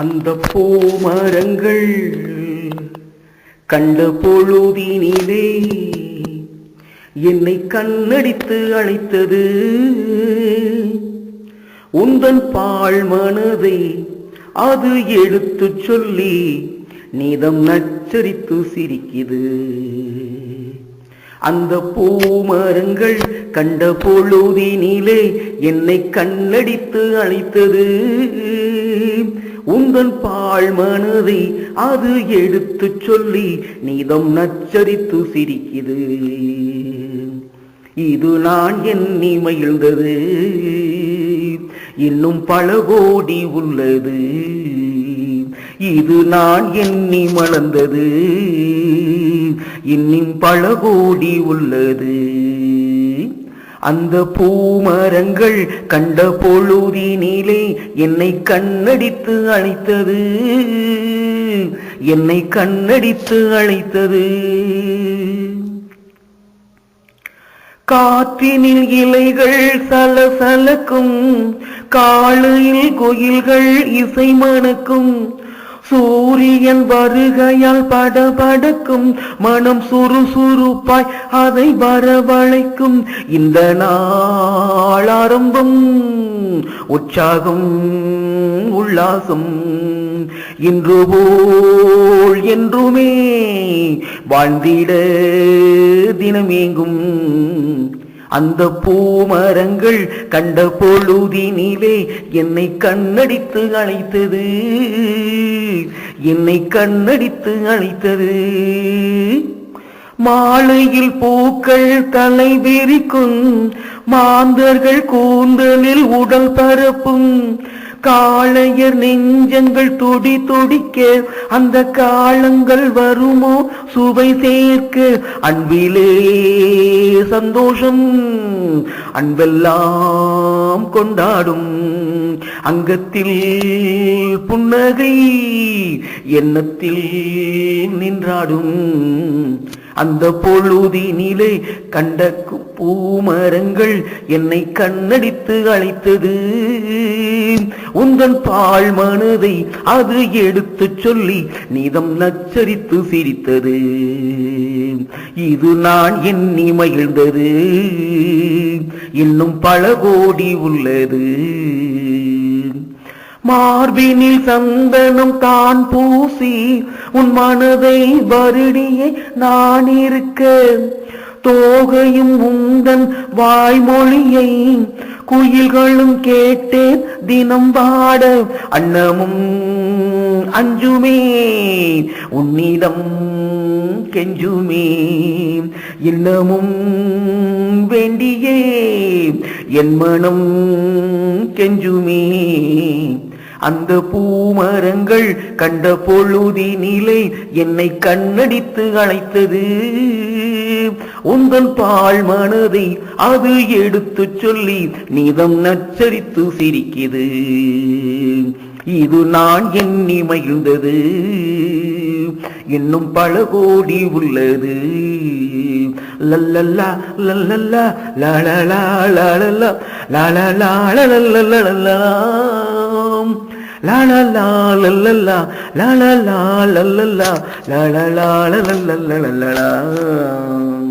அந்த பூமரங்கள் கண்ட பொழுதினிலே என்னை கண்ணடித்து அழைத்தது. உந்தன் பால் மனதை அது எடுத்து சொல்லி நீதம் நச்சரித்து சிரிக்குது. அந்த பூமரங்கள் கண்ட பொழுதினிலே என்னை கண்ணடித்து அழைத்தது. உந்தன் பால் மனதை அது எடுத்து சொல்லி நீதம் நச்சரித்து சிரிக்குது. இது நான் எண்ணி மகிழ்ந்தது, இன்னும் பல கோடி உள்ளது. இது நான் எண்ணி மலர்ந்தது, இன்னும் பல கோடி உள்ளது. அந்த பூமரங்கள் கண்ட பொழுதினிலே என்னை கண்ணடித்து அழைத்தது, என்னை கண்ணடித்து அழைத்தது. காற்றினில் இலைகள் சலசலக்கும், காலையில் கோயில்கள் இசை மணக்கும். சூரியன் வருகையால் படபடக்கும், மனம் சுறுசுறுப்பாய் அதை வரவழைக்கும். இந்த நாள் ஆரம்பம் உற்சாகம் உல்லாசம், இன்று போல் என்றுமே வாழ்ந்திட தினமேங்கும். அந்த பூமரங்கள் கண்ட பொழுதினிலே என்னை கண்ணடித்து அழைத்தது, என்னை கண்ணடித்து அழைத்தது. மாலையில் பூக்கள் தலை விரிக்கும், மாந்தர்கள் கூந்தலில் உடல் பரப்பும். காளையர் நெஞ்சங்கள் துடி துடிக்க, அந்த காலங்கள் வருமோ சுவை சேர்க்க. அன்பிலே சந்தோஷம் அன்பெல்லாம் கொண்டாடும், அங்கத்தில் புன்னகை எண்ணத்தில் நின்றாடும். அந்த பொழுதினிலே கண்ட பூமரங்கள் என்னை கண்ணடித்து அழைத்தது. உந்தன் பால் மனதை அது எடுத்து சொல்லி நீதம் நச்சரித்து சிரித்தது. இது நான் எண்ணி மகிழ்ந்தது, இன்னும் பல கோடி உள்ளது. மார்பினில் சந்தனம் தான் பூசி உன் மனதை வருடியே நான் இருக்க. தோகையும் உந்தன் வாய்மொழியை குயில்களும் கேட்டேன் தினம் பாட. அன்னமும் அஞ்சுமே உன்னிடம் கெஞ்சுமே, இன்னமும் வேண்டியே என் மனம் கெஞ்சுமே. அந்த பூமரங்கள் கண்ட பொழுதினிலே என்னை கண்ணடித்து அழைத்தது. உந்தன் பால் மனதை அது எடுத்து சொல்லி நீதம் நச்சரித்து சிரிக்குது. இது நான் எண்ணி மகிழ்ந்தது, இன்னும் பல கோடி உள்ளது. லல்லல்லா லல்லல்லா லலலா லலலா லலலா லலலா la la la la la la la la la la la la la la la la la la la